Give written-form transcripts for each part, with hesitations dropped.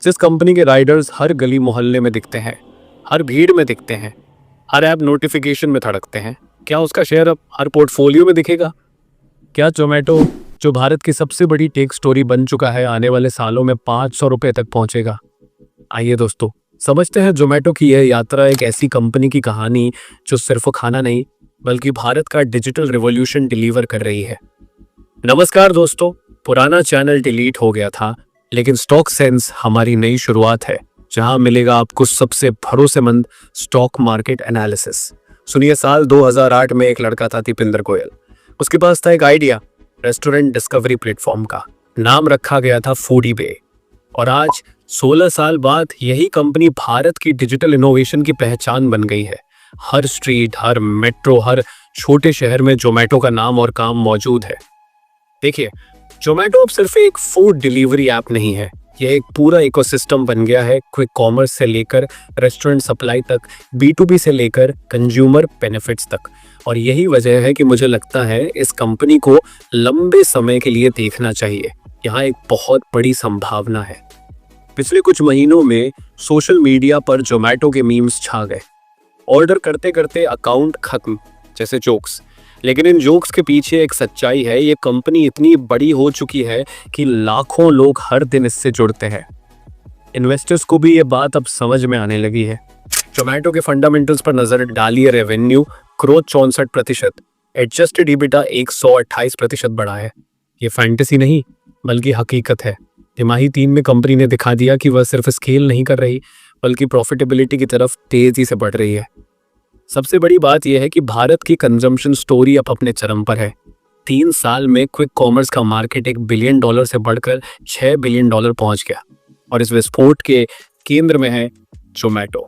जिस कंपनी के राइडर्स हर गली मोहल्ले में दिखते हैं, हर भीड़ में दिखते हैं, हर ऐप नोटिफिकेशन में धड़कते हैं, क्या उसका शेयर अब हर पोर्टफोलियो में दिखेगा? क्या जोमेटो, जो भारत की सबसे बड़ी टेक स्टोरी बन चुका है, आने वाले सालों में 500 रुपए तक पहुंचेगा? आइए दोस्तों, समझते हैं जोमेटो की यह यात्रा, एक ऐसी कंपनी की कहानी जो सिर्फ खाना नहीं बल्कि भारत का डिजिटल रिवॉल्यूशन डिलीवर कर रही है। नमस्कार दोस्तों, पुराना चैनल डिलीट हो गया था, लेकिन स्टॉक सेंस हमारी नई शुरुआत है, जहां मिलेगा आपको सबसे भरोसेमंद स्टॉक मार्केट एनालिसिस। सुनिए, साल 2008 में एक लड़का था, दीपेंद्र गोयल। उसके पास था एक आइडिया, रेस्टोरेंट डिस्कवरी प्लेटफॉर्म का। नाम रखा गया था फूडी बे। और आज 16 साल बाद यही कंपनी भारत की डिजिटल इनोवेशन की पहचान बन गई है। हर स्ट्रीट, हर मेट्रो, हर छोटे शहर में जोमेटो का नाम और काम मौजूद है। देखिए, जोमेटो अब सिर्फ एक फूड डिलीवरी ऐप नहीं है, यह एक पूरा इकोसिस्टम बन गया है। क्विक कॉमर्स से लेकर रेस्टोरेंट सप्लाई तक, B2B से लेकर कंज्यूमर बेनिफिट्स तक। और यही वजह है कि मुझे लगता है इस कंपनी को लंबे समय के लिए देखना चाहिए। यहाँ एक बहुत बड़ी संभावना है। पिछले कुछ महीनों में सोशल मीडिया पर जोमेटो के मीम्स छा गए। ऑर्डर करते करते अकाउंट खत्म जैसे जोक्स। लेकिन इन जोक्स के पीछे एक सच्चाई है। ये कंपनी इतनी बड़ी हो चुकी है कि लाखों लोग हर दिन इससे जुड़ते हैं। इन्वेस्टर्स को भी ये बात अब समझ में आने लगी है। जोमेटो के फंडामेंटल्स पर नजर डालिए। रेवेन्यू ग्रोथ 64%, एडजस्टेड EBITDA 128% बढ़ा है। ये फैंटेसी नहीं बल्कि हकीकत है। तिमाही 3 में कंपनी ने दिखा दिया कि वह सिर्फ स्केल नहीं कर रही बल्कि प्रॉफिटेबिलिटी की तरफ तेजी से बढ़ रही है। सबसे बड़ी बात यह है कि भारत की कंजम्पशन स्टोरी अब अपने चरम पर है। 3 साल में क्विक कॉमर्स का मार्केट $1 बिलियन से बढ़कर $6 बिलियन पहुंच गया। और इस विस्फोट के केंद्र में है जोमेटो।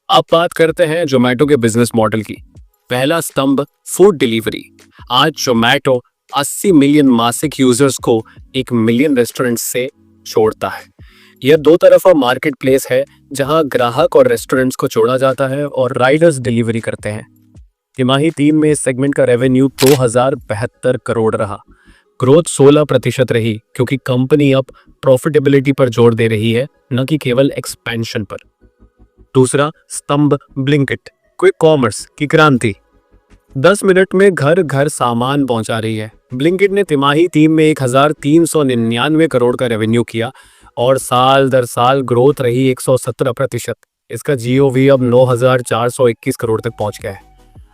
अब बात करते हैं जोमेटो के बिजनेस मॉडल की। पहला स्तंभ, फूड डिलीवरी। आज जोमेटो 80 मिलियन मासिक यूजर्स को 1 मिलियन रेस्टोरेंट से जोड़ता है। यह दो तरफा मार्केट प्लेस है, जहां ग्राहक और रेस्टोरेंट्स को जोड़ा जाता है और राइडर्स डिलीवरी करते हैं। तिमाही 3 में इस सेगमेंट का रेवेन्यू 2072 करोड़ रहा। ग्रोथ 16% रही, क्योंकि कंपनी अब प्रॉफिटेबिलिटी पर जोर दे रही है, न कि केवल एक्सपेंशन पर। दूसरा स्तंभ, ब्लिंकिट, क्विक कॉमर्स की क्रांति। 10 मिनट में घर घर सामान पहुंचा रही है। ब्लिंकिट ने तिमाही 3 में 1399 करोड़ का रेवेन्यू किया और साल दर साल ग्रोथ रही 117%। इसका GOV अब 9421 करोड़ तक पहुंच गया है।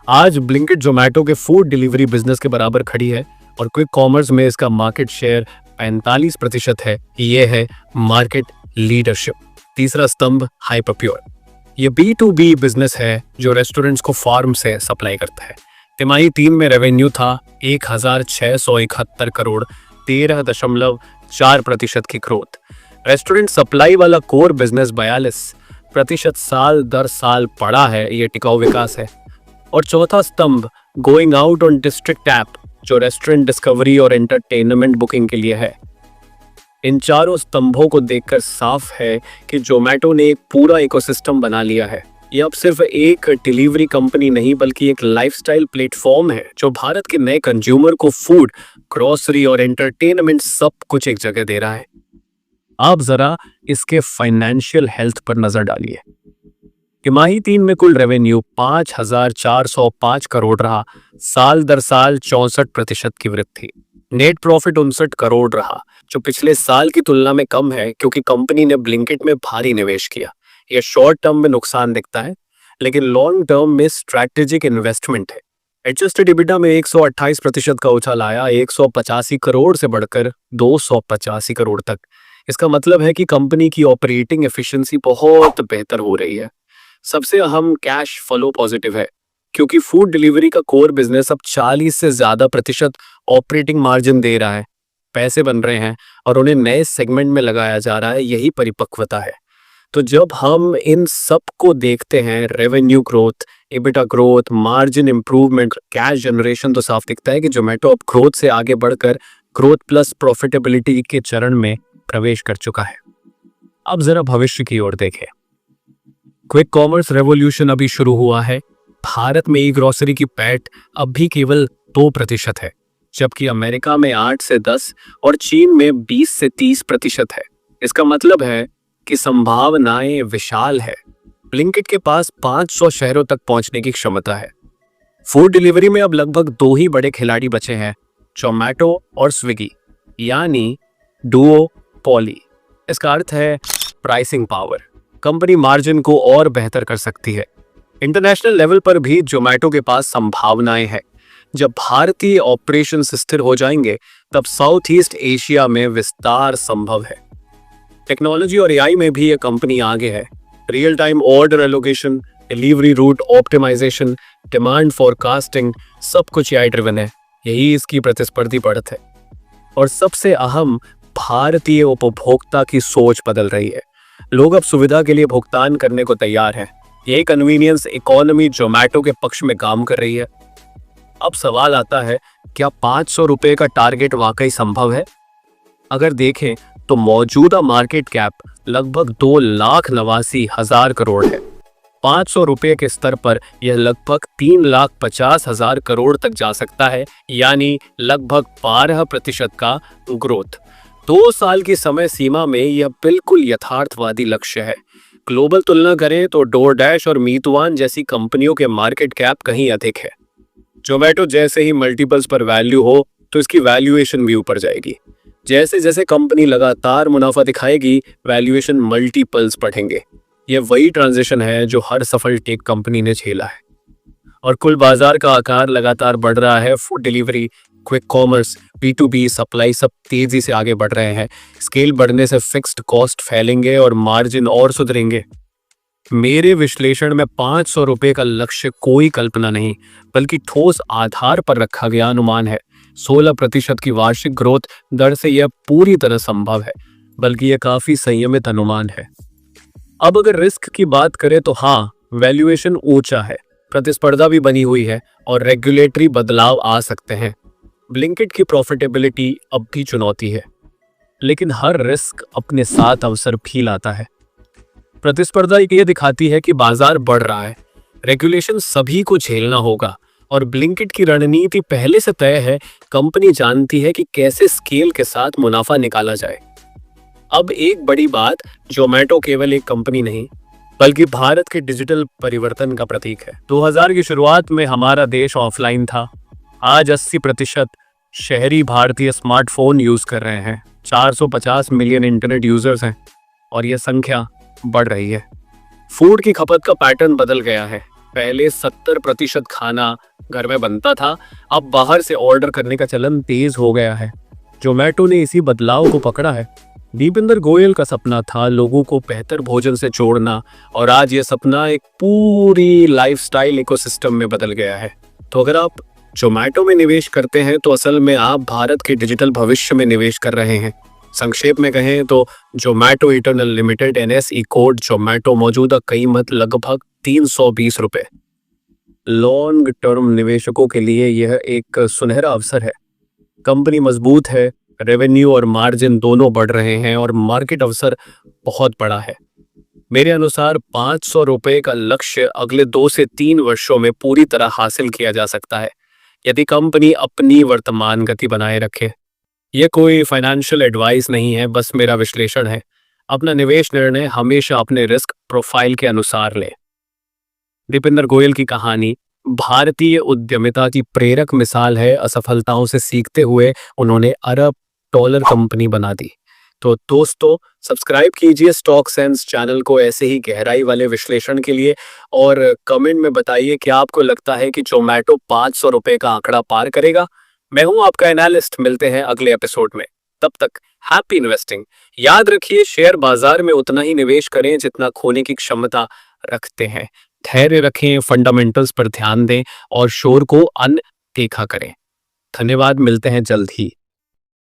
आज ब्लिंकिट जोमेटो के फूड डिलीवरी बिजनेस के बराबर खड़ी है और क्विक कॉमर्स में इसका मार्केट शेयर 45% है। यह है मार्केट लीडरशिप। तीसरा स्तंभ, हाइपरप्योर। यह B2B बिजनेस है जो रेस्टोरेंट्स को फार्म से सप्लाई करता है। तिमाही 3 में रेवेन्यू था 1671 करोड़, 13.4% की ग्रोथ। रेस्टोरेंट सप्लाई वाला कोर बिजनेस 42% साल दर साल बढ़ा है। ये टिकाऊ विकास है। और चौथा स्तंभ, going out on district app, जो रेस्टोरेंट डिस्कवरी और एंटरटेनमेंट बुकिंग के लिए है। इन चारों स्तंभों को देखकर साफ है कि जोमेटो ने एक पूरा इकोसिस्टम बना लिया है। यह अब सिर्फ एक डिलीवरी कंपनी नहीं बल्कि एक लाइफस्टाइल प्लेटफॉर्म है, जो भारत के नए कंज्यूमर को फूड, ग्रोसरी और एंटरटेनमेंट सब कुछ एक जगह दे रहा है। आप जरा इसके फाइनेंशियल हेल्थ पर नजर डालिए। तिमाही 3 में कुल रेवेन्यू 5405 करोड़ रहा, साल दर साल 64% की वृद्धि। नेट प्रॉफिट 59 करोड़ रहा, जो पिछले साल की तुलना में कम है, क्योंकि कंपनी ने ब्लिंकिट में भारी निवेश किया। यह शॉर्ट टर्म में नुकसान दिखता है, लेकिन लॉन्ग टर्म में स्ट्रैटेजिक इन्वेस्टमेंट है। एडजस्टेड EBITDA में 128% का उछाल आया, 185 करोड़ से बढ़कर 285 करोड़ तक। इसका मतलब है कि कंपनी की ऑपरेटिंग एफिशिएंसी बहुत बेहतर हो रही है। सबसे अहम, कैश फ्लो पॉजिटिव है, क्योंकि फूड डिलीवरी का कोर बिजनेस अब 40 से ज्यादा प्रतिशत ऑपरेटिंग मार्जिन दे रहा है। पैसे बन रहे हैं और उन्हें नए सेगमेंट में लगाया जा रहा है। यही परिपक्वता है। तो जब हम इन सब को देखते हैं, revenue growth, EBITDA growth, margin improvement, cash generation, तो साफ दिखता है कि जोमेटो अब ग्रोथ से आगे बढ़कर ग्रोथ प्लस प्रॉफिटेबिलिटी के चरण में प्रवेश कर चुका है। अब जरा भविष्य की ओर देखें। क्विक कॉमर्स रेवोल्यूशन अभी शुरू हुआ है। भारत में ई ग्रोसरी की पैठ अब भी केवल 2% है, जबकि अमेरिका में 8 से 10 और चीन में 20 से 30% है। इसका मतलब है कि संभावनाएं विशाल है। ब्लिंकिट के पास 500 शहरों तक पहुंचने की क्षमता है। फूड डिलीवरी में अब लगभग दो ही बड़े खिलाड़ी बचे हैं, जोमैटो और स्विगी, यानी डुओपोली। इसका अर्थ है प्राइसिंग पावर। कंपनी मार्जिन को और बेहतर कर सकती है। इंटरनेशनल लेवल पर भी जोमैटो के पास संभावनाएं हैं। जब भारतीय ऑपरेशन स्थिर हो जाएंगे तब साउथ ईस्ट एशिया में विस्तार संभव है। टेक्नोलॉजी और एआई में भी यह कंपनी आगे है। Real time order allocation, delivery route optimisation, demand forecasting, सब कुछ एआई ड्रिवन है। यही इसकी प्रतिस्पर्धी बढ़त है। और सबसे अहम, भारतीय उपभोक्ता की सोच बदल रही है। लोग अब सुविधा के लिए भुगतान करने को तैयार हैं। ये कन्वीनियंस इकोनॉमी जोमैटो के पक्ष में काम कर रही है। अब सवाल आता है, क्या 500 रुपए का टारगेट वाकई संभव है? अगर देखें तो मौजूदा मार्केट कैप लगभग 2,89,000 करोड़ है। 500 रुपए के स्तर पर यह लगभग 3,50,000 करोड़ तक जा सकता है, यानी लगभग 12% का ग्रोथ। 2 साल की समय सीमा में यह बिल्कुल यथार्थवादी लक्ष्य है। ग्लोबल तुलना करें तो डोरडैश और मीतवान जैसी कंपनियों के मार्केट कैप कहीं अधिक है। जोमैटो जैसे ही मल्टीपल्स पर वैल्यू हो तो इसकी वैल्यूएशन भी ऊपर जाएगी। जैसे जैसे कंपनी लगातार मुनाफा दिखाएगी, वैल्यूएशन मल्टीपल्स बढ़ेंगे। यह वही ट्रांजिशन है जो हर सफल टेक कंपनी ने झेला है। और कुल बाजार का आकार लगातार बढ़ रहा है। Food delivery, quick commerce, B2B supply सब तेजी से आगे बढ़ रहे हैं। स्केल बढ़ने से फिक्स्ड कॉस्ट फैलेंगे और मार्जिन और सुधरेंगे। मेरे विश्लेषण में 500 रुपए का लक्ष्य कोई कल्पना नहीं, बल्कि ठोस आधार पर रखा गया अनुमान है। 16% की वार्षिक ग्रोथ दर से यह पूरी तरह संभव है, बल्कि यह काफी संयमित अनुमान है। अब अगर रिस्क की बात करें तो हाँ, वैल्यूएशन ऊंचा है, प्रतिस्पर्धा भी बनी हुई है और रेगुलेटरी बदलाव आ सकते हैं। ब्लिंकिट की प्रॉफिटेबिलिटी अब भी चुनौती है, लेकिन हर रिस्क अपने साथ अवसर भी लाता है। प्रतिस्पर्धा ये दिखाती है कि बाजार बढ़ रहा है, रेगुलेशन सभी को झेलना होगा और ब्लिंकिट की रणनीति पहले से तय है। कंपनी जानती है कि कैसे स्केल के साथ मुनाफा निकाला जाए। अब एक बड़ी बात, जोमैटो केवल एक कंपनी नहीं, बल्कि भारत के डिजिटल परिवर्तन का प्रतीक है। 2000 की शुरुआत में हमारा देश ऑफलाइन था। आज 80% शहरी भारतीय स्मार्टफोन यूज कर रहे हैं। 450 मिलियन इंटरनेट यूजर्स हैं और यह संख्या बढ़ रही है। फूड की खपत का पैटर्न बदल गया है। पहले 70% खाना घर में बनता था, अब बाहर से ऑर्डर करने का चलन तेज हो गया है। जोमैटो ने इसी बदलाव को पकड़ा है। दीपेंद्र गोयल का सपना था लोगों को बेहतर भोजन से जोड़ना, और आज यह सपना एक पूरी लाइफस्टाइल इकोसिस्टम में बदल गया है। तो अगर आप जोमैटो में निवेश करते हैं तो असल में आप भारत के डिजिटल भविष्य में निवेश कर रहे हैं। संक्षेप में कहें तो Zomato eternal limited, NSE code Zomato, मौजूदा कीमत लगभग 320 रुपए। लॉन्ग टर्म निवेशकों के लिए यह एक सुनहरा अवसर है। कंपनी मजबूत है, रेवेन्यू और मार्जिन दोनों बढ़ रहे हैं और मार्केट अवसर बहुत बड़ा है। मेरे अनुसार 500 रुपए का लक्ष्य अगले 2 से 3 वर्षों में पूरी तरह हासिल किया जा सकता है, यदि कंपनी अपनी वर्तमान गति बनाए रखे। यह कोई फाइनेंशियल एडवाइस नहीं है, बस मेरा विश्लेषण है। अपना निवेश निर्णय हमेशा अपने रिस्क प्रोफाइल के अनुसार लें। दीपेंद्र गोयल की कहानी भारतीय उद्यमिता की प्रेरक मिसाल है। असफलताओं से सीखते हुए उन्होंने अरब डॉलर कंपनी बना दी। तो दोस्तों, सब्सक्राइब कीजिए स्टॉक सेंस चैनल को ऐसे ही गहराई वाले विश्लेषण के लिए, और कमेंट में बताइए कि आपको लगता है कि जोमैटो 500 रुपए का आंकड़ा पार करेगा। मैं हूं आपका एनालिस्ट। मिलते हैं अगले एपिसोड में। तब तक हैप्पी इन्वेस्टिंग। याद रखिए, शेयर बाजार में उतना ही निवेश करें जितना खोने की क्षमता रखते हैं। धैर्य रखें, फंडामेंटल्स पर ध्यान दें और शोर को अनदेखा करें। धन्यवाद, मिलते हैं जल्द ही।